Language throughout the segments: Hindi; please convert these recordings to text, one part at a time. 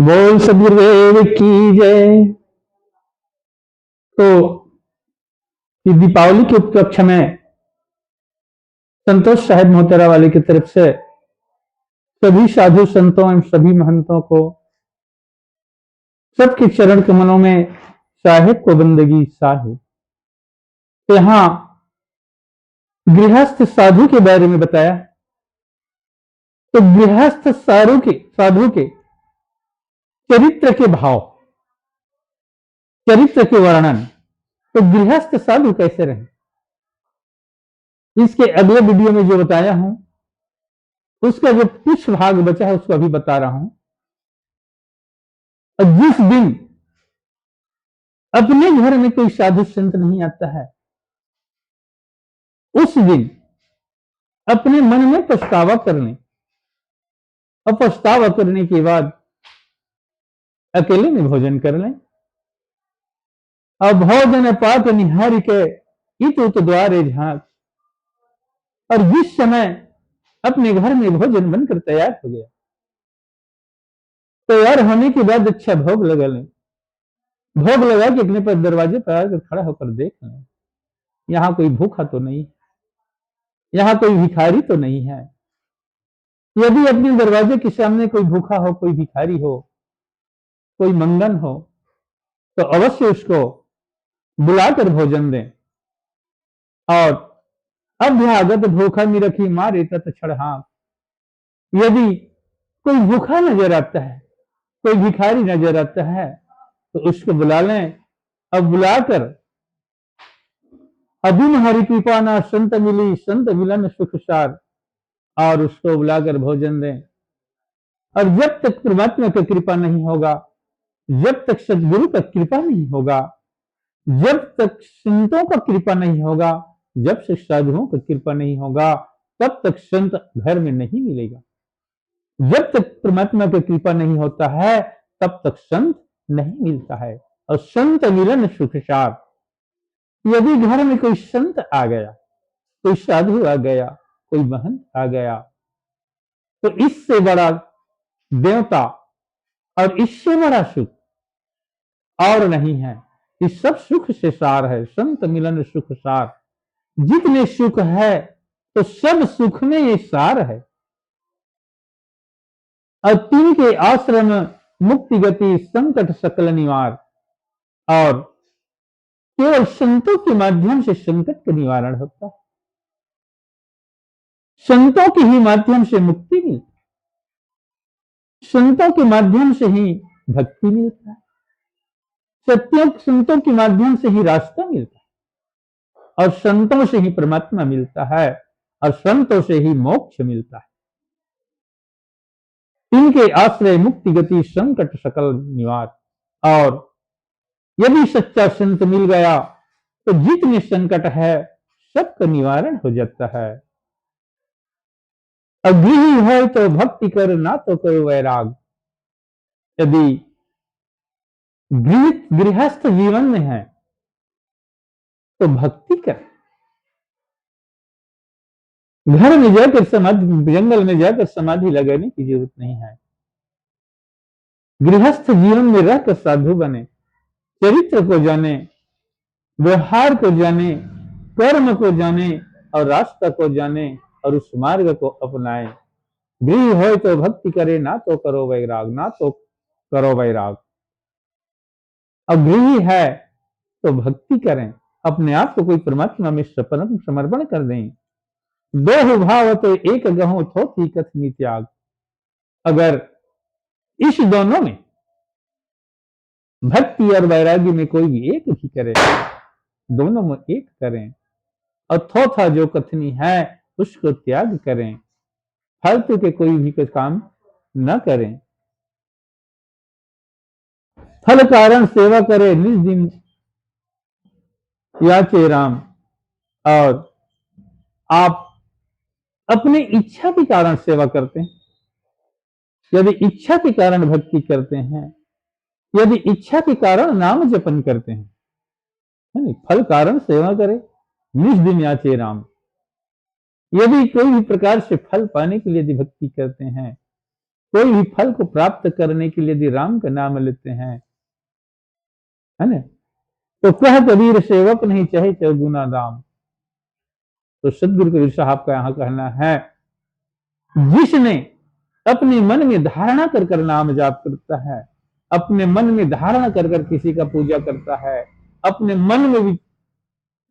बोल सदगुरुदेव की जय। तो ये दीपावली के उपलक्ष्य में संतोष साहेब मोहतरा वाले की तरफ से सभी साधु संतों एवं सभी महंतों को सबके चरण कमलों में साहेब को बंदगी साहेब। तो यहाँ गृहस्थ साधु के बारे में बताया। तो गृहस्थ साधु के चरित्र के भाव, चरित्र के वर्णन, तो गृहस्थ साधु कैसे रहे, इसके अगले वीडियो में जो बताया हूं उसका जो कुछ भाग बचा है उसको अभी बता रहा हूं। और जिस दिन अपने घर में कोई साधु संत नहीं आता है उस दिन अपने मन में पछतावा कर लें और पछतावा करने के बाद अकेले में भोजन कर लें। और भोजन पात निहार के इत उत द्वारे झांक। और जिस समय अपने घर में भोजन बनकर तैयार हो गया, तैयार होने के बाद अच्छा भोग लगा लें। भोग लगा के अपने पर दरवाजे पर आकर खड़ा होकर देख लें, यहां कोई भूखा तो नहीं, यहां कोई भिखारी तो नहीं है। यदि अपने दरवाजे के सामने कोई भूखा हो, कोई भिखारी हो, कोई मंगन हो, तो अवश्य उसको बुलाकर भोजन दें। और अभ्यागत भूखा निरखी मारे तत् छड़हाक। यदि कोई भूखा नजर आता है, कोई भिखारी नजर आता है, तो उसको बुला लें। अब बुलाकर अभिन हरि कृपा ना संत मिली, संत मिलन सुख सार, और उसको बुलाकर भोजन दें। और जब तक परमात्मा की कृपा नहीं होगा, जब तक सदगुरु का कृपा नहीं होगा, जब तक संतों का कृपा नहीं होगा, जब तक साधुओं का कृपा नहीं होगा, तब तक संत घर में नहीं मिलेगा। जब तक परमात्मा की कृपा नहीं होता है तब तक संत नहीं मिलता है। और संत मिलन सुखसार। यदि घर में कोई संत आ गया, कोई साधु आ गया, कोई महंत आ गया, तो इससे बड़ा देवता और इससे बड़ा सुख और नहीं है। इस सब सुख से सार है संत मिलन सुख सार। जितने सुख है तो सब सुख में ये सार है। और तीन के आश्रम मुक्ति गति संकट सकल निवार। और केवल संतों के माध्यम से संकट का निवारण होता है, संतों के ही माध्यम से मुक्ति मिलती है, संतों के माध्यम से ही भक्ति मिलता है, सत्यों संतों के माध्यम से ही रास्ता मिलता है, और संतों से ही परमात्मा मिलता है, और संतों से ही मोक्ष मिलता है। इनके आश्रय मुक्ति गति संकट सकल निवार। और यदि सच्चा संत मिल गया तो जितने संकट है सबका निवारण हो जाता है। अगृही हो तो भक्ति कर, ना तो करो वैराग। यदि गृहस्थ जीवन में है तो भक्ति कर। घर में जाकर समाधि, जंगल में जाकर समाधि लगाने की जरूरत नहीं है। गृहस्थ जीवन में रहकर साधु बने, चरित्र को जाने, व्यवहार को जाने, कर्म को जाने और रास्ता को जाने, और उस मार्ग को अपनाए। गृह हो तो भक्ति करे, ना तो करो वैराग, ना तो करो वैराग। अब गृही है तो भक्ति करें, अपने आप को कोई परमात्मा में समर्पण कर दें। दो भाव तो एक गहो थोथी कथनी त्याग। अगर इस दोनों में भक्ति और वैराग्य में कोई भी एक भी करे, दोनों में एक करें, और थोथा जो कथनी है उसको त्याग करें, फालतू के कोई भी काम न करें। फल कारण सेवा करे निज दिन याचे राम। और आप अपने इच्छा के कारण सेवा करते हैं, यदि इच्छा के कारण भक्ति करते हैं, यदि इच्छा के कारण नाम जपन करते हैं, है नहीं? फल कारण सेवा करे निज दिन याचे राम। यदि कोई भी प्रकार से फल पाने के लिए यदि भक्ति करते हैं कोई भी फल को प्राप्त करने के लिए यदि राम का नाम लेते हैं, है ना, तो कह कबीर सेवक नहीं चाहे चौगुना दाम। तो सदगुरु कबीर साहब का यहाँ कहना है, जिसने अपने मन में धारणा कर कर नाम जाप करता है, अपने मन में धारणा कर कर किसी का पूजा करता है, अपने मन में भी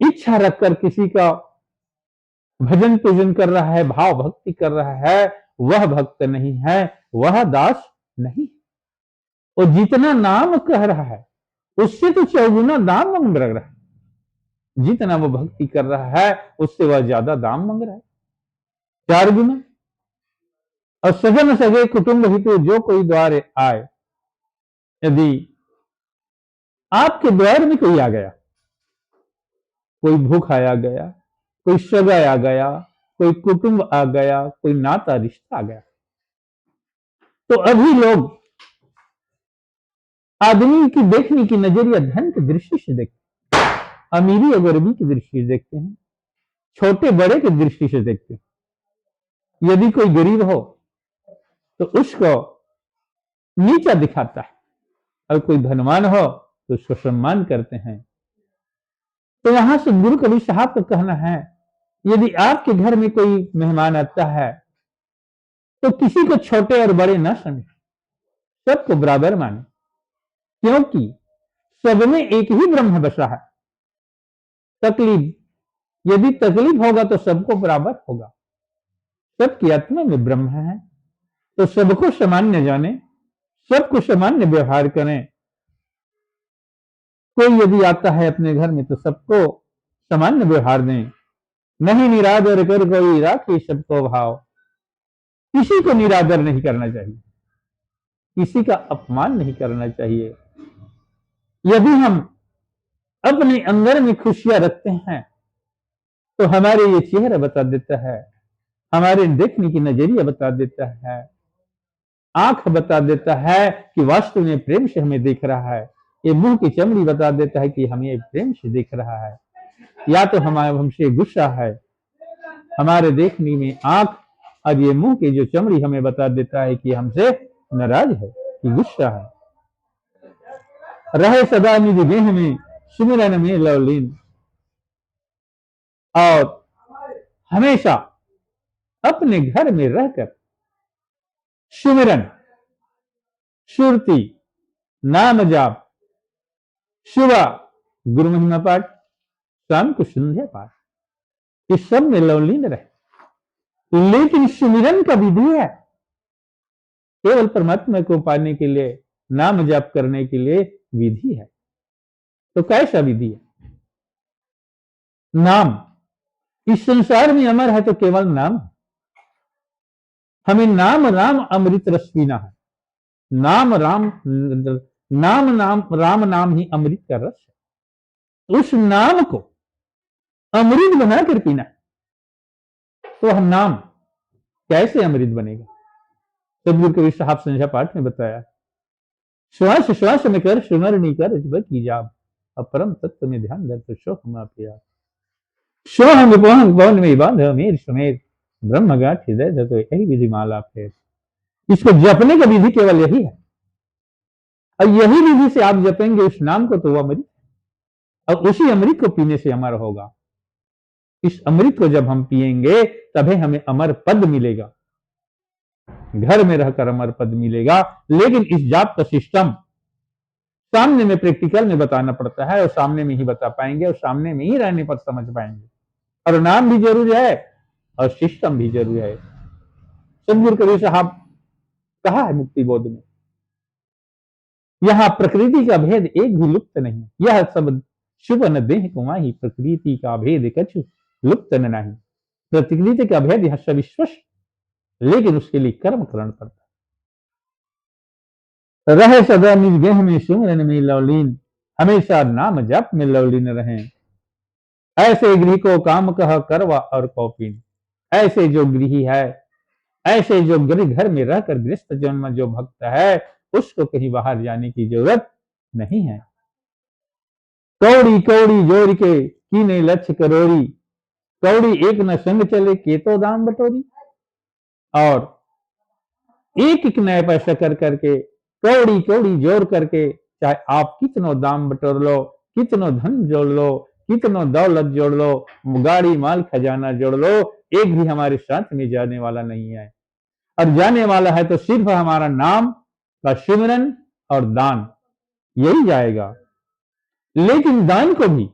इच्छा रखकर किसी का भजन पूजन कर रहा है, भाव भक्ति कर रहा है, वह भक्त नहीं है, वह दास नहीं। और जितना नाम कह रहा है उससे तो चौगुना दाम मांग रहा है, जितना वो भक्ति कर रहा है उससे वह ज्यादा दाम मांग रहा है, 4 गुना। और सजन सगे कुटुंब हितु जो कोई द्वार आए, यदि आपके द्वार में कोई आ गया, कोई भूखा आ गया, कोई सगा आ गया, कोई कुटुंब आ गया, कोई नाता रिश्ता आ गया, तो अभी लोग आदमी की देखने की नजरिया धन की दृष्टि से देखते हैं, अमीरी और गरीबी की दृष्टि से देखते हैं, छोटे बड़े की दृष्टि से देखते हैं। यदि कोई गरीब हो तो उसको नीचा दिखाता है, और कोई धनवान हो तो उसको सम्मान करते हैं। तो यहां से गुरु कबीर साहब का कहना है, यदि आपके घर में कोई मेहमान आता है तो किसी को छोटे और बड़े न समझे, सबको बराबर माने, क्योंकि सब में एक ही ब्रह्म बसा है। तकलीफ, यदि तकलीफ होगा तो सबको बराबर होगा, सबकी आत्मा में ब्रह्म है, तो सबको सामान्य जाने, सबको सामान्य व्यवहार करें। कोई यदि आता है अपने घर में तो सबको सामान्य व्यवहार दें, नहीं निरादर कर कोई राखी सबको भाव। किसी को निरादर नहीं करना चाहिए, किसी का अपमान नहीं करना चाहिए। यदि हम अपने अंदर में खुशियां रखते हैं तो हमारे ये चेहरा बता देता है, हमारे देखने की नजरिया बता देता है, आंख बता देता है कि वास्तव में प्रेम से हमें देख रहा है, ये मुंह की चमड़ी बता देता है कि हमें प्रेम से देख रहा है, या तो हमारे हमसे गुस्सा है, हमारे देखने में आंख और ये मुंह की जो चमड़ी हमें बता देता है कि हमसे नाराज है, कि गुस्सा है। रहे सदा निधि देह में सुमिरन में लवलीन, और हमेशा अपने घर में रहकर सुमिरन, सुरती, नाम जाप, सुबह गुरु महिमा पाठ, शाम को संध्या पाठ, इस सब में लवलीन रहे। लेकिन सुमिरन का विधि है, केवल परमात्मा को पाने के लिए, नाम जाप करने के लिए विधि है। तो कैसा विधि है? नाम। इस संसार में अमर है तो केवल नाम। हमें नाम राम अमृत रस पीना है, नाम राम, नाम नाम राम नाम ही अमृत का रस है। उस नाम को अमृत बनाकर पीना है। तो हम नाम कैसे अमृत बनेगा? सदगुरु कबीर साहब संध्या पाठ में बताया, श्वास श्वास में कर सुमरनी कर जब की जाब, अपरम तत्व में ध्यान दर तो शो हम आप शो हम पवन में बांध मेर सुमेर ब्रह्म गाठ हृदय तो यही विधि माला फेर। इसको जपने का विधि केवल यही है, और यही विधि से आप जपेंगे उस नाम को तो वो अमृत, और उसी अमृत को पीने से अमर होगा। इस अमृत को जब हम पिएंगे तभी हमें अमर पद मिलेगा, घर में रहकर अमर पद मिलेगा। लेकिन इस जाप का सिस्टम सामने में प्रैक्टिकल में बताना पड़ता है, और सामने में ही बता पाएंगे, और सामने में ही रहने पर समझ पाएंगे। और नाम भी जरूरी है और सिस्टम भी जरूरी है। सदगुरु कबीर साहब कहा है मुक्ति बोध में, यहां प्रकृति का भेद एक भी लुप्त नहीं, यह सब शुभ न देह कुमाही, प्रकृति का भेद कछु लुप्त न नहीं। प्रकृति का भेद यह सविश्वस्त, लेकिन उसके लिए कर्म करना पड़ता है। रहे सदा निज गेह में सुमिरन में लवलीन, हमेशा नाम जप में लवलीन रहें। ऐसे गृह को काम कह करवा और कौपीन, ऐसे जो गृही है, ऐसे जो घर में रहकर गृहस्थ जन्म जो भक्त है, उसको कहीं बाहर जाने की जरूरत नहीं है। कौड़ी कौड़ी जोड़ के कीने लक्ष्य करोड़ी, कौड़ी एक न संग चले के तो दाम बटोरी। और एक एक नया पैसा कर करके, कौड़ी कौड़ी जोड़ करके, चाहे आप कितनो दाम बटोर लो, कितनो धन जोड़ लो, कितनो दौलत जोड़ लो, गाड़ी माल खजाना जोड़ लो, एक भी हमारे साथ में जाने वाला नहीं है। और जाने वाला है तो सिर्फ हमारा नाम का सिमरन और दान, यही जाएगा। लेकिन दान को भी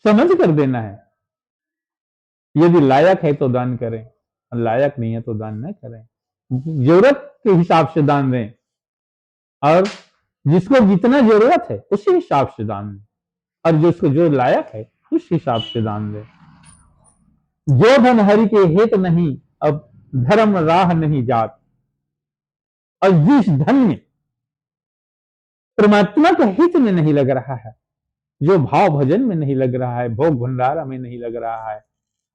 समझ कर देना है। यदि लायक है तो दान करें, लायक नहीं है तो दान न करें। जरूरत के हिसाब से दान दें, और जिसको जितना जरूरत है उसी हिसाब से दान दें, और जिसको जो लायक है उस हिसाब से दान दें। जो धन हरि के हित नहीं, अब धर्म राह नहीं जात। और जिस धन में परमात्मा का हित में नहीं लग रहा है, जो भाव भजन में नहीं लग रहा है, भोग भंडारा में नहीं लग रहा है,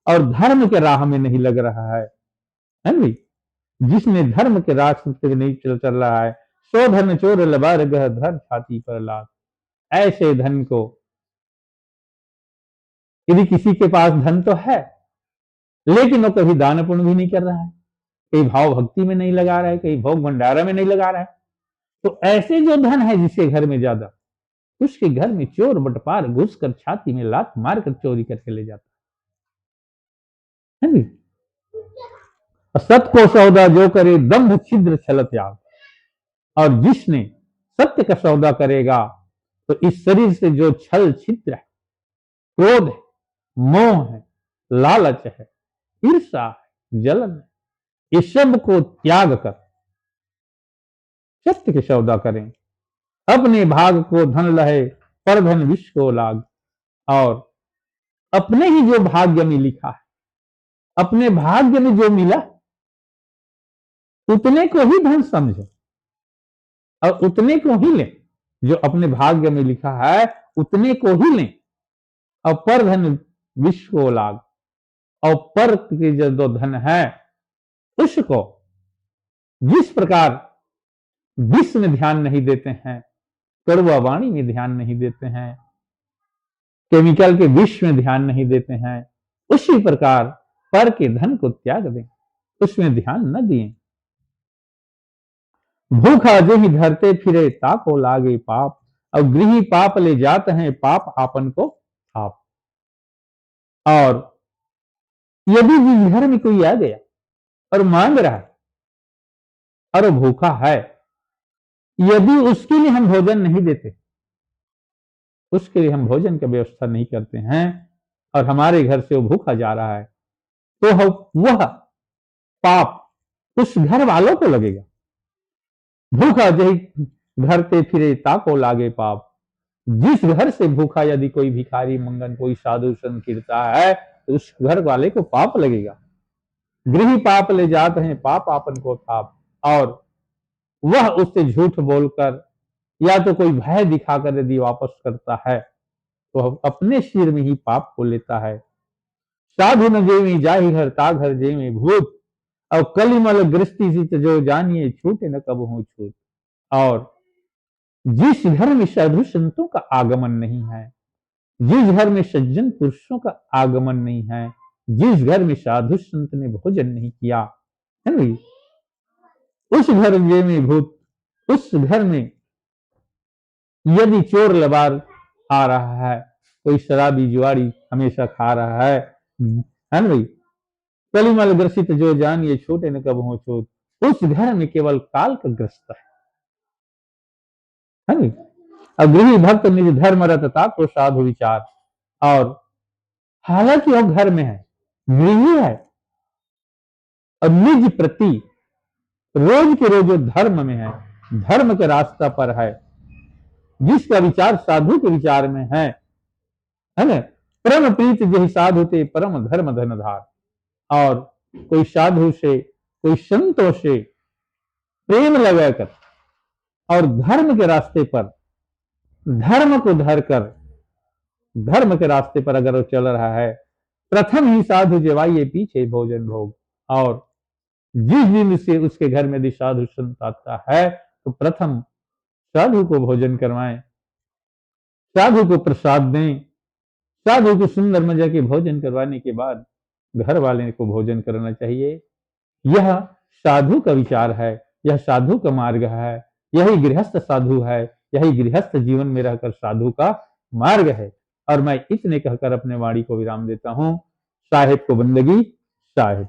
और धर्म के राह में नहीं लग रहा है नहीं, जिसमें धर्म के रास्ते नहीं चल रहा है, सो धन चोर लबार गह धर छाती पर लात। ऐसे धन को, यदि किसी के पास धन तो है लेकिन वो कभी दान पुण्य भी नहीं कर रहा है, कहीं भाव भक्ति में नहीं लगा रहा है, कहीं भोग भंडारा में नहीं लगा रहा है, तो ऐसे जो धन है जिसके घर में ज्यादा, उसके घर में चोर बटपार घुस कर छाती में लात मार कर चोरी करके ले जाता है नहीं। सत को सौदा जो करे दंभ छिद्र छल त्याग। और जिसने सत्य का सौदा करेगा तो इस शरीर से जो छल छिद्र है, क्रोध है, मोह है, लालच है, ईर्षा है, जलन है, इस सब को त्याग कर सत्य के सौदा करें। अपने भाग को धन लहे पर धन विश्व को लाग। और अपने ही जो भाग्य में लिखा है, अपने भाग्य में जो मिला उतने को ही धन समझे और उतने को ही लें। जो अपने भाग्य में लिखा है उतने को ही लें, और पर धन विश्व को लाग। और पर के जो धन है उसको जिस प्रकार विश्व में ध्यान नहीं देते हैं, कड़वा वाणी में ध्यान नहीं देते हैं, केमिकल के विश्व में ध्यान नहीं देते हैं, उसी प्रकार पर के धन को त्याग दें, उसमें ध्यान न दिए। भूखा जो ही धरते फिरे ताको लागे पाप। और गृही पाप ले जाते हैं पाप आपन को थाप। और यदि जिस घर में कोई आ गया और मांग रहा है और वो भूखा है, यदि उसके लिए हम भोजन नहीं देते, उसके लिए हम भोजन की व्यवस्था नहीं करते हैं, और हमारे घर से वो भूखा जा रहा है, तो वह पाप उस घर वालों को लगेगा। भूखा जही घरते फिरे ताको लागे पाप। जिस घर से भूखा यदि कोई भिखारी मंगन कोई साधु संत फिरता है तो उस घर वाले को पाप लगेगा। गृही पाप ले जाते हैं पाप आपन को थाप। और वह उससे झूठ बोलकर या तो कोई भय दिखाकर यदि वापस करता है तो अपने सिर में ही पाप को लेता है। साधु न जेवी जाहि घर ता घर जेवी भूत। और कलिमल गृहस्थी से जो जानिए छूटे न कब हूं छूट। और जिस घर में साधु संतों का आगमन नहीं है, जिस घर में सज्जन पुरुषों का आगमन नहीं है, जिस घर में साधु संत ने भोजन नहीं किया है ना, उस घर में भूत, उस घर में यदि चोर लबार आ रहा है, कोई शराबी जुआरी हमेशा खा रहा है ना भाई, कलिमल ग्रसित जो जान ये छोटे न कब हो चोट, उस घर में केवल काल का ग्रस्त है ना। अब गृही भक्त निज धर्म रतता को साधु विचार। और हालांकि वो घर में है, गृही है, और निज प्रति रोज के रोज धर्म में है, धर्म के रास्ता पर है, जिसका विचार साधु के विचार में है ना। परम प्रीत जही साधु ते परम धर्म धन धार। और कोई साधु से, कोई संतों से प्रेम लगाकर और धर्म के रास्ते पर, धर्म को धर कर धर्म के रास्ते पर अगर वो चल रहा है, प्रथम ही साधु जवाइए पीछे भोजन भोग। और जिस दिन से उसके घर में यदि साधु संत आता है तो प्रथम साधु को भोजन करवाएं, साधु को प्रसाद दें, साधु को सुंदर मजा के भोजन करवाने के बाद घर वाले को भोजन करना चाहिए। यह साधु का विचार है, यह साधु का मार्ग है, यही गृहस्थ साधु है, यही गृहस्थ जीवन में रहकर साधु का मार्ग है। और मैं इतने कहकर अपने वाणी को विराम देता हूँ। साहिब को बंदगी, साहिब।